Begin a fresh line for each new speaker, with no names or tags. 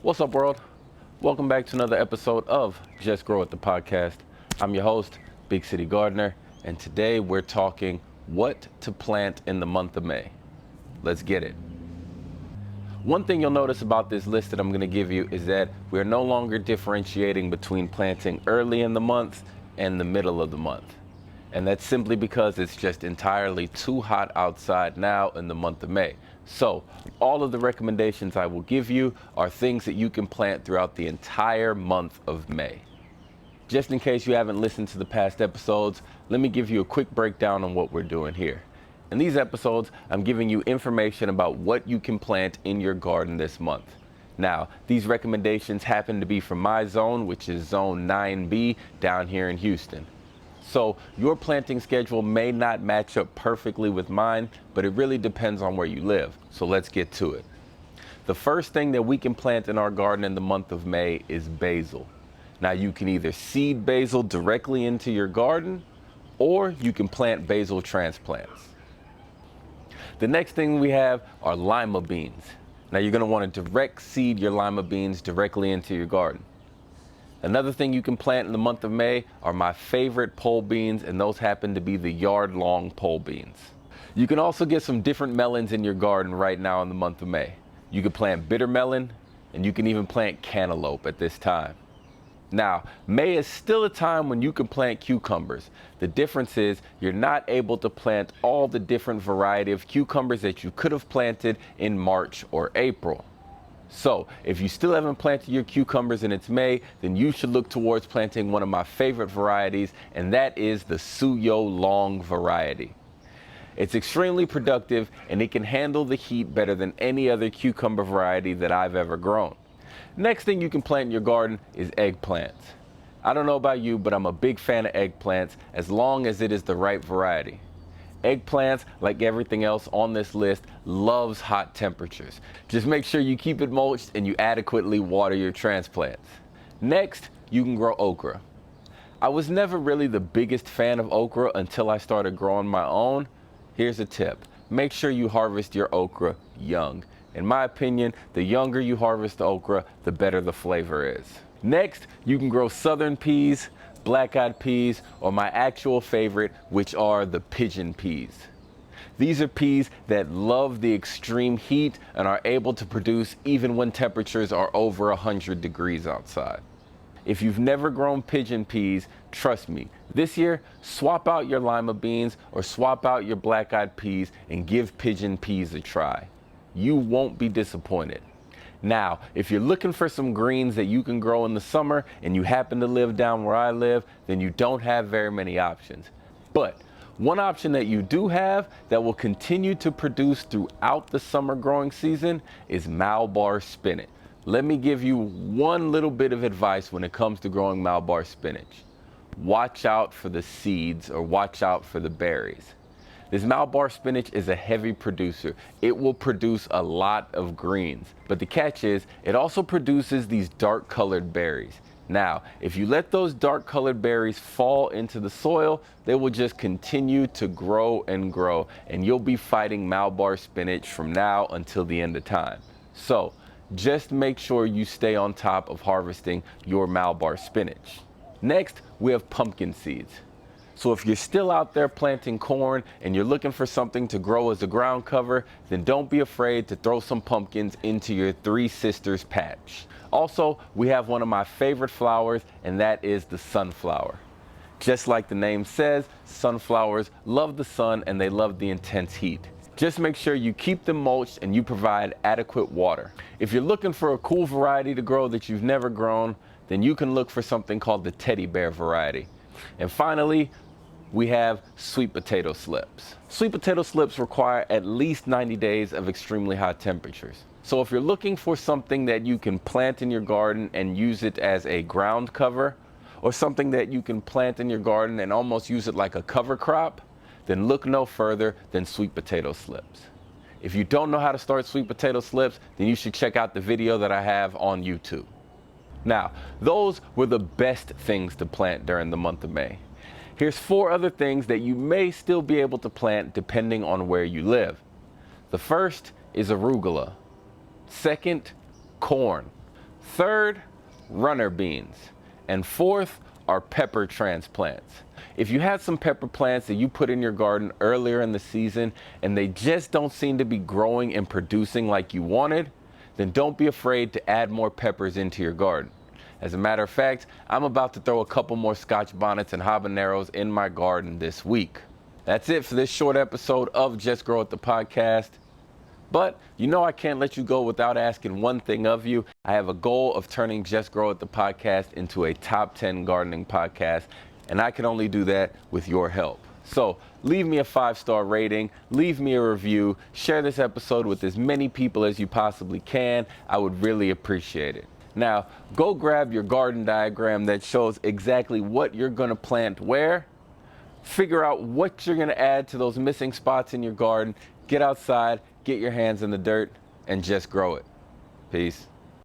What's up, world? Welcome back to another episode of Just Grow It, the podcast. I'm your host, Big City Gardener, and today we're talking what to plant in the month of May. Let's get it. One thing you'll notice about this list that I'm going to give you is that we're no longer differentiating between planting early in the month and the middle of the month. And that's simply because it's just entirely too hot outside now in the month of May. So all of the recommendations I will give you are things that you can plant throughout the entire month of May. Just in case you haven't listened to the past episodes, let me give you a quick breakdown on what we're doing here. In these episodes, I'm giving you information about what you can plant in your garden this month. Now, these recommendations happen to be from my zone, which is zone 9B down here in Houston. So your planting schedule may not match up perfectly with mine, but it really depends on where you live. So let's get to it. The first thing that we can plant in our garden in the month of May is basil. Now you can either seed basil directly into your garden, or you can plant basil transplants. The next thing we have are lima beans. Now you're going to want to direct seed your lima beans directly into your garden. Another thing you can plant in the month of May are my favorite pole beans, and those happen to be the yard-long pole beans. You can also get some different melons in your garden right now in the month of May. You can plant bitter melon, and you can even plant cantaloupe at this time. Now, May is still a time when you can plant cucumbers. The difference is you're not able to plant all the different variety of cucumbers that you could have planted in March or April. So, if you still haven't planted your cucumbers and it's May, then you should look towards planting one of my favorite varieties, and that is the Suyo Long variety. It's extremely productive, and it can handle the heat better than any other cucumber variety that I've ever grown. Next thing you can plant in your garden is eggplants. I don't know about you, but I'm a big fan of eggplants as long as it is the right variety. Eggplants, like everything else on this list, loves hot temperatures. Just make sure you keep it mulched and you adequately water your transplants. Next, you can grow okra. I was never really the biggest fan of okra until I started growing my own. Here's a tip. Make sure you harvest your okra young. In my opinion, the younger you harvest the okra, the better the flavor is. Next, you can grow southern peas, black-eyed peas, or my actual favorite, which are the pigeon peas. These are peas that love the extreme heat and are able to produce even when temperatures are over 100 degrees outside. If you've never grown pigeon peas, trust me, this year, swap out your lima beans or swap out your black-eyed peas and give pigeon peas a try. You won't be disappointed. Now, if you're looking for some greens that you can grow in the summer and you happen to live down where I live, then you don't have very many options. But one option that you do have that will continue to produce throughout the summer growing season is Malabar spinach. Let me give you one little bit of advice when it comes to growing Malabar spinach. Watch out for the seeds or watch out for the berries. This Malabar spinach is a heavy producer. It will produce a lot of greens, but the catch is it also produces these dark colored berries. Now, if you let those dark colored berries fall into the soil, they will just continue to grow and grow, and you'll be fighting Malabar spinach from now until the end of time. So, just make sure you stay on top of harvesting your Malabar spinach. Next, we have pumpkin seeds. So if you're still out there planting corn and you're looking for something to grow as a ground cover, then don't be afraid to throw some pumpkins into your Three Sisters patch. Also, we have one of my favorite flowers, and that is the sunflower. Just like the name says, sunflowers love the sun and they love the intense heat. Just make sure you keep them mulched and you provide adequate water. If you're looking for a cool variety to grow that you've never grown, then you can look for something called the teddy bear variety. And finally, we have sweet potato slips. Sweet potato slips require at least 90 days of extremely hot temperatures. So if you're looking for something that you can plant in your garden and use it as a ground cover, or something that you can plant in your garden and almost use it like a cover crop, then look no further than sweet potato slips. If you don't know how to start sweet potato slips, then you should check out the video that I have on YouTube. Now, those were the best things to plant during the month of May. Here's 4 other things that you may still be able to plant depending on where you live. The first is arugula. Second, corn. Third, runner beans. And fourth are pepper transplants. If you had some pepper plants that you put in your garden earlier in the season and they just don't seem to be growing and producing like you wanted, then don't be afraid to add more peppers into your garden. As a matter of fact, I'm about to throw a couple more Scotch bonnets and habaneros in my garden this week. That's it for this short episode of Just Grow It the podcast. But you know I can't let you go without asking one thing of you. I have a goal of turning Just Grow It the podcast into a top 10 gardening podcast, and I can only do that with your help. So leave me a 5-star rating, leave me a review, share this episode with as many people as you possibly can. I would really appreciate it. Now, go grab your garden diagram that shows exactly what you're going to plant where. Figure out what you're going to add to those missing spots in your garden. Get outside, get your hands in the dirt, and just grow it. Peace.